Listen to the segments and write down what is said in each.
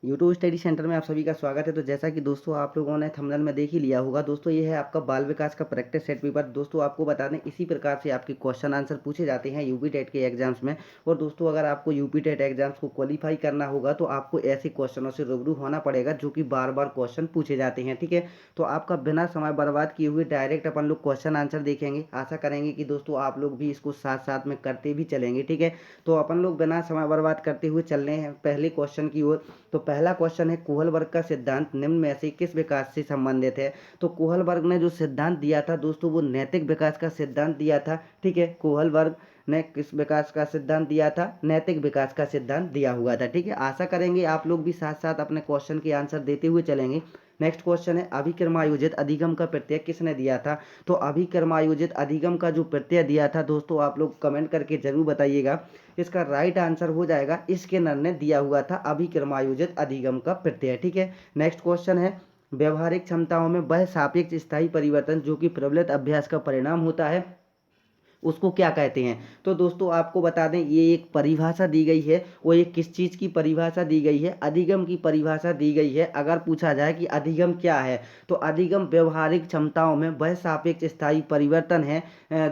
YouTube study centre में आप सभी का स्वागत है। तो जैसा कि दोस्तों आप लोगों ने थंबनेल में देख ही लिया होगा दोस्तों, ये है आपका बाल विकास का प्रैक्टिस सेट पेपर। दोस्तों आपको बता दें, इसी प्रकार से आपके क्वेश्चन आंसर पूछे जाते हैं यूपी टेट के एग्जाम्स में। और दोस्तों अगर आपको यूपी टेट एग्जाम्स को क्वालिफाई करना होगा तो आपको ऐसे क्वेश्चनों से रूबरू होना पड़ेगा जो कि बार बार क्वेश्चन पूछे जाते हैं। ठीक है, तो आपका बिना समय बर्बाद किए हुए डायरेक्ट अपन लोग क्वेश्चन आंसर देखेंगे। आशा करेंगे कि दोस्तों आप लोग भी इसको साथ साथ में करते भी चलेंगे। ठीक है, तो अपन लोग बिना समय बर्बाद करते हुए चल रहे हैं पहले क्वेश्चन की ओर। तो पहला क्वेश्चन है, कोहलबर्ग का सिद्धांत निम्न में से किस विकास से संबंधित है। तो कोहलबर्ग ने जो सिद्धांत दिया था दोस्तों, वो नैतिक विकास का सिद्धांत दिया था। ठीक है, कोहलबर्ग ने किस विकास का सिद्धांत दिया था? नैतिक विकास का सिद्धांत दिया हुआ था। ठीक है, आशा करेंगे आप लोग भी साथ साथ अपने क्वेश्चन के आंसर देते हुए चलेंगे। नेक्स्ट क्वेश्चन है, अभिकर्मायोजित अधिगम का प्रत्यय किसने दिया था। तो अभिकर्मायोजित अधिगम का जो प्रत्यय दिया था दोस्तों, आप लोग कमेंट करके जरूर बताइएगा। इसका राइट आंसर हो जाएगा स्किनर ने दिया हुआ था अभिकर्मायोजित अधिगम का प्रत्यय। ठीक है, नेक्स्ट क्वेश्चन है, व्यवहारिक क्षमताओं में वह सापेक्ष स्थायी परिवर्तन जो कि प्रबलित अभ्यास का परिणाम होता है, उसको क्या कहते हैं। तो दोस्तों आपको बता दें, ये एक परिभाषा दी गई है। वो एक किस चीज़ की परिभाषा दी गई है? अधिगम की परिभाषा दी गई है। अगर पूछा जाए कि अधिगम क्या है, तो अधिगम व्यवहारिक क्षमताओं में वह सापेक्ष स्थायी परिवर्तन है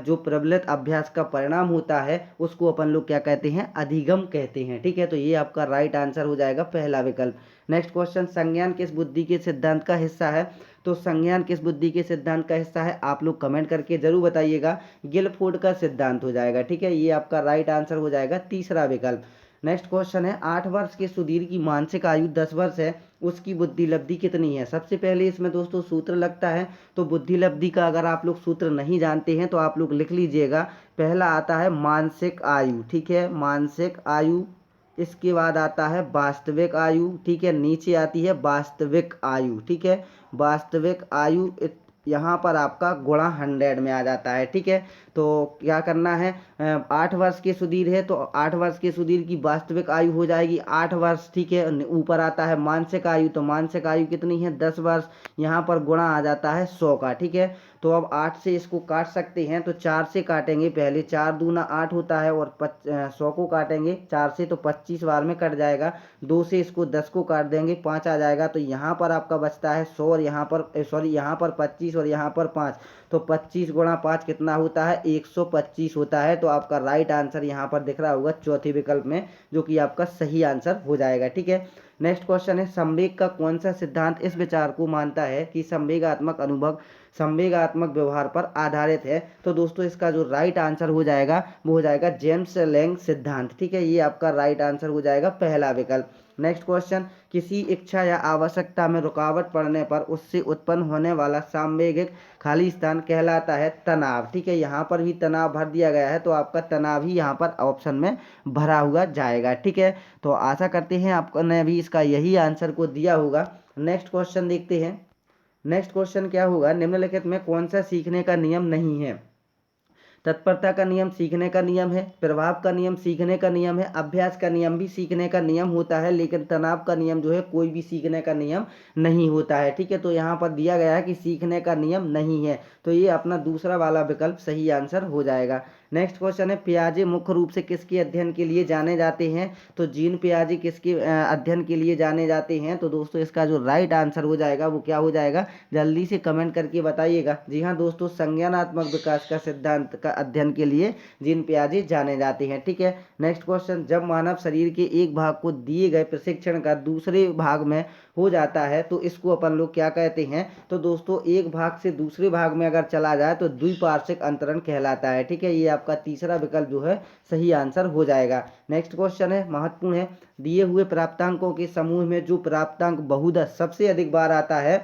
जो प्रबलित अभ्यास का परिणाम होता है, उसको अपन लोग क्या कहते हैं? अधिगम कहते हैं। ठीक है, तो ये आपका राइट आंसर हो जाएगा पहला विकल्प। नेक्स्ट क्वेश्चन, संज्ञान किस बुद्धि के सिद्धांत का हिस्सा है। तो संज्ञान किस बुद्धि के सिद्धांत का हिस्सा है, आप लोग कमेंट करके जरूर बताइएगा। गिलफोर्ड का सिद्धांत हो जाएगा। ठीक है, ये आपका राइट आंसर हो जाएगा तीसरा विकल्प। नेक्स्ट क्वेश्चन है, 8 वर्ष के सुधीर की मानसिक आयु 10 वर्ष है, उसकी बुद्धि लब्धि कितनी है। सबसे पहले इसमें दोस्तों सूत्र लगता है। तो बुद्धि लब्धि का अगर आप लोग सूत्र नहीं जानते हैं तो आप लोग लिख लीजिएगा। पहला आता है मानसिक आयु। ठीक है, मानसिक आयु। इसके बाद आता है वास्तविक आयु। ठीक है, नीचे आती है वास्तविक आयु। ठीक है, वास्तविक आयु यहाँ पर आपका गुणा 100 में आ जाता है। ठीक है, तो क्या करना है, 8 वर्ष के सुधीर है तो 8 वर्ष के सुधीर की वास्तविक आयु हो जाएगी 8 वर्ष। ठीक है, ऊपर आता है मानसिक आयु, तो मानसिक आयु कितनी है? 10 वर्ष। यहाँ पर गुणा आ जाता है 100 का। ठीक है, तो अब 8 से इसको काट सकते हैं, तो 4 से काटेंगे पहले। 4 दूना 8 होता है, और 100 को काटेंगे 4 से तो 25 बार में कट जाएगा। 2 से इसको 10 को काट देंगे, 5 आ जाएगा। तो यहाँ पर आपका बचता है 100, और यहाँ पर सॉरी यहाँ पर 25 और यहाँ पर 5। तो 25 गुणा 5 कितना होता है? 125 होता है। तो आपका राइट आंसर यहाँ पर दिख रहा होगा चौथे विकल्प में, जो कि आपका सही आंसर हो जाएगा। ठीक है, नेक्स्ट क्वेश्चन है, संवेग का कौन सा सिद्धांत इस विचार को मानता है कि संवेगात्मक अनुभव संवेगात्मक व्यवहार पर आधारित है। तो दोस्तों इसका जो राइट आंसर हो जाएगा वो हो जाएगा जेम्स लैंग सिद्धांत। ठीक है, ये आपका राइट आंसर हो जाएगा पहला विकल्प। नेक्स्ट क्वेश्चन, किसी इच्छा या आवश्यकता में रुकावट पड़ने पर उससे उत्पन्न होने वाला सांवेगिक खाली स्थान कहलाता है तनाव। ठीक है, यहाँ पर भी तनाव भर दिया गया है, तो आपका तनाव ही यहाँ पर ऑप्शन में भरा हुआ जाएगा। ठीक है, तो आशा करते हैं आपने भी इसका यही आंसर को दिया होगा। नेक्स्ट क्वेश्चन देखते हैं। नेक्स्ट क्वेश्चन क्या होगा, निम्नलिखित में कौन सा सीखने का नियम नहीं है। तत्परता का नियम सीखने का नियम है, प्रभाव का नियम सीखने का नियम है, अभ्यास का नियम भी सीखने का नियम होता है, लेकिन तनाव का नियम जो है कोई भी सीखने का नियम नहीं होता है। ठीक है, तो यहाँ पर दिया गया है कि सीखने का नियम नहीं है, तो ये अपना दूसरा वाला विकल्प सही आंसर हो जाएगा। नेक्स्ट क्वेश्चन है, पियाजे मुख्य रूप से किसके अध्ययन के लिए जाने जाते हैं। तो जीन पियाजे किसके अध्ययन के लिए जाने जाते हैं। तो दोस्तों इसका जो राइट आंसर हो जाएगा वो क्या हो जाएगा, जल्दी से कमेंट करके बताइएगा। जी हाँ दोस्तों, संज्ञानात्मक विकास का सिद्धांत का अध्ययन के लिए जीन पियाजे जाने जाते हैं। ठीक है, नेक्स्ट क्वेश्चन, जब मानव शरीर के एक भाग को दिए गए प्रशिक्षण का दूसरे भाग में हो जाता है तो इसको अपन लोग क्या कहते हैं। तो दोस्तों एक भाग से दूसरे भाग में अगर चला जाए तो द्विपार्श्विक अंतरण कहलाता है। ठीक है, ये आपका तीसरा विकल्प जो है सही आंसर हो जाएगा। नेक्स्ट क्वेश्चन है, महत्वपूर्ण है, दिए हुए प्राप्तांकों के समूह में जो प्राप्तांक बहुधा सबसे अधिक बार आता है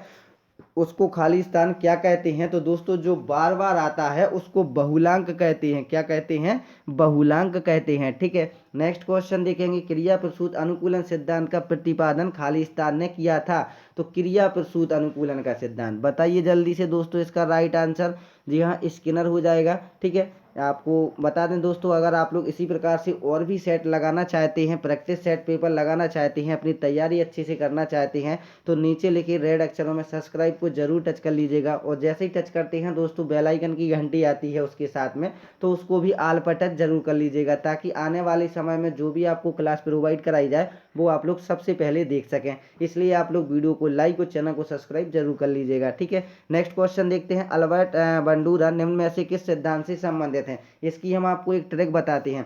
उसको खाली स्थान क्या कहते हैं। तो दोस्तों जो बार बार आता है उसको बहुलांक कहते हैं। क्या कहते हैं? बहुलांक कहते हैं। ठीक है, नेक्स्ट क्वेश्चन देखेंगे, क्रिया प्रसूत अनुकूलन सिद्धांत का प्रतिपादन खाली स्थान ने किया था। तो क्रिया प्रसूत अनुकूलन का सिद्धांत बताइए जल्दी से दोस्तों इसका राइट आंसर। जी हाँ, स्किनर हो जाएगा। ठीक है, आपको बता दें दोस्तों, अगर आप लोग इसी प्रकार से और भी सेट लगाना चाहते हैं, प्रैक्टिस सेट पेपर लगाना चाहते हैं, अपनी तैयारी अच्छे से करना चाहते हैं, तो नीचे लिखे रेड अक्षरों में सब्सक्राइब को जरूर टच कर लीजिएगा। और जैसे ही टच करते हैं दोस्तों, बेल आइकन की घंटी आती है उसके साथ में, तो उसको भी आल पर टच जरूर कर लीजिएगा, ताकि आने वाले समय में जो भी आपको क्लास प्रोवाइड कराई जाए वो आप लोग सबसे पहले देख सकें। इसलिए आप लोग वीडियो को लाइक और चैनल को सब्सक्राइब जरूर कर लीजिएगा, ठीक है। नेक्स्ट क्वेश्चन देखते हैं, अल्बर्ट बंडूरा निम्न में से किस सिद्धांत से संबंधित हैं। इसकी हम आपको एक ट्रिक बताते हैं,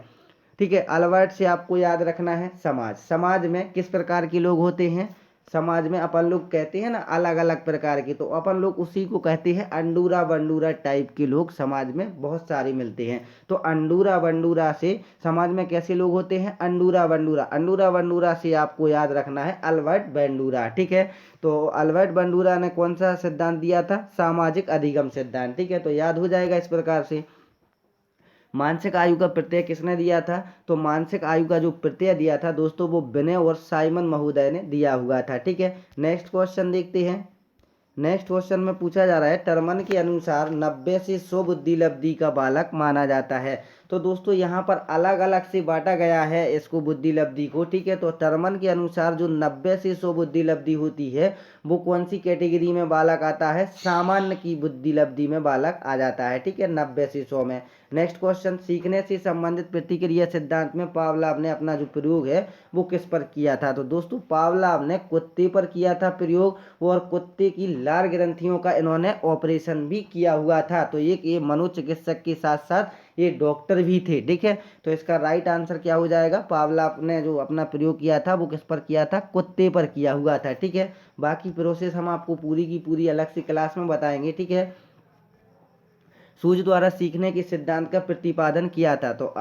ठीक है। अल्बर्ट से आपको याद रखना है समाज। समाज में किस प्रकार के लोग होते हैं, समाज में अपन लोग कहते हैं ना अलग अलग प्रकार के, तो अपन लोग उसी को कहते हैं अंडूरा बंडूरा टाइप के लोग समाज में बहुत सारे मिलते हैं। तो अंडूरा बंडूरा से समाज में कैसे लोग होते हैं, अंडूरा बंडूरा। अंडूरा बंडूरा से आपको याद रखना है अल्बर्ट बंडूरा, ठीक है। तो अल्बर्ट बंडूरा ने कौन सा सिद्धांत दिया था, सामाजिक अधिगम सिद्धांत, ठीक है। तो याद हो जाएगा इस प्रकार से। मानसिक आयु का प्रत्यय किसने दिया था, तो मानसिक आयु का जो प्रत्यय दिया था दोस्तों वो बिने और साइमन महोदय ने दिया हुआ था, ठीक है। नेक्स्ट क्वेश्चन देखते हैं। नेक्स्ट क्वेश्चन में पूछा जा रहा है, टर्मन के अनुसार 90 से 100 बुद्धि लब्धि का बालक माना जाता है। तो दोस्तों यहाँ पर अलग अलग से बांटा गया है इसको बुद्धि लब्धि को, ठीक है। तो टर्मन के अनुसार जो 90 से 100 बुद्धि लब्धि होती है वो कौन सी कैटेगरी में बालक आता है, सामान्य की बुद्धि लब्धि में बालक आ जाता है, ठीक है, 90 से 100 में। नेक्स्ट क्वेश्चन, सीखने से संबंधित प्रतिक्रिया सिद्धांत में पावलाव ने अपना जो प्रयोग है वो किस पर किया था। तो दोस्तों पावलाव ने कुत्ते पर किया था प्रयोग, और कुत्ते की लार ग्रंथियों का इन्होंने ऑपरेशन भी किया हुआ था। तो ये मनोचिकित्सक के साथ साथ ये डॉक्टर भी थे, ठीक है। तो इसका राइट आंसर क्या हो जाएगा, पावलाव ने जो अपना प्रयोग किया था वो किस पर किया था, कुत्ते पर किया हुआ था, ठीक है। बाकी प्रोसेस हम आपको पूरी की पूरी अलग से क्लास में बताएंगे, ठीक है। सूझ द्वारा सीखने के सिद्धांत का प्रतिपादन किया था। तो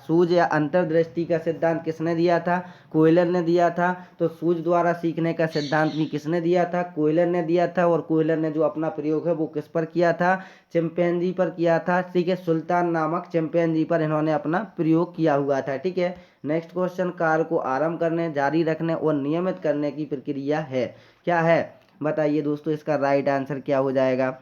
सूझ या अंतर्दृष्टि का सिद्धांत किसने दिया था, कोयलर ने दिया था। तो सूझ द्वारा सीखने का सिद्धांत भी किसने दिया था, कोयलर ने दिया था। और कोयलर ने जो अपना प्रयोग है वो किस पर किया था, चिंपैंजी पर किया था, ठीक है। सुल्तान नामक चिंपैंजी पर इन्होंने अपना प्रयोग किया हुआ था, ठीक है। नेक्स्ट क्वेश्चन, कार्य को आरंभ करने, जारी रखने और नियमित करने की प्रक्रिया है, क्या है, बताइए दोस्तों। इसका राइट आंसर क्या हो जाएगा,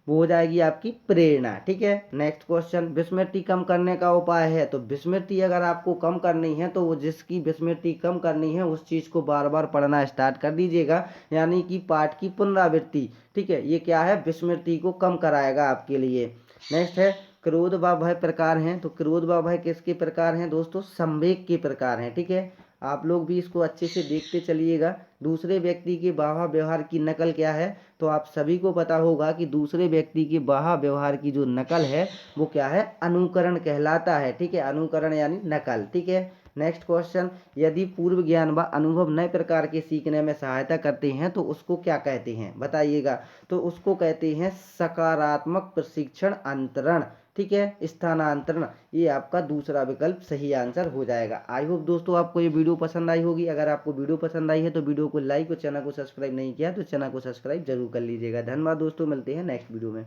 वो हो जाएगी आपकी प्रेरणा, ठीक है। नेक्स्ट क्वेश्चन, विस्मृति कम करने का उपाय है। तो विस्मृति अगर आपको कम करनी है तो वो जिसकी विस्मृति कम करनी है उस चीज को बार बार पढ़ना स्टार्ट कर दीजिएगा, यानी कि पाठ की पुनरावृत्ति, ठीक है। ये क्या है, विस्मृति को कम कराएगा आपके लिए। नेक्स्ट है, क्रोध व भय प्रकार हैं। तो क्रोध व भय किसके प्रकार हैं दोस्तों, संवेग के प्रकार हैं, ठीक है। आप लोग भी इसको अच्छे से देखते चलिएगा। दूसरे व्यक्ति के बाहा व्यवहार की नकल क्या है, तो आप सभी को पता होगा कि दूसरे व्यक्ति के बाहा व्यवहार की जो नकल है वो क्या है, अनुकरण कहलाता है, ठीक है। अनुकरण यानी नकल, ठीक है। नेक्स्ट क्वेश्चन, यदि पूर्व ज्ञान व अनुभव नए प्रकार के सीखने में सहायता करते हैं तो उसको क्या कहते हैं, बताइएगा। तो उसको कहते हैं सकारात्मक प्रशिक्षण अंतरण, ठीक है, स्थानांतरण। ये आपका दूसरा विकल्प सही आंसर हो जाएगा। आई होप दोस्तों आपको ये वीडियो पसंद आई होगी। अगर आपको वीडियो पसंद आई है तो वीडियो को लाइक और चैनल को सब्सक्राइब नहीं किया तो चैनल को सब्सक्राइब जरूर कर लीजिएगा। धन्यवाद दोस्तों, मिलते हैं नेक्स्ट वीडियो में।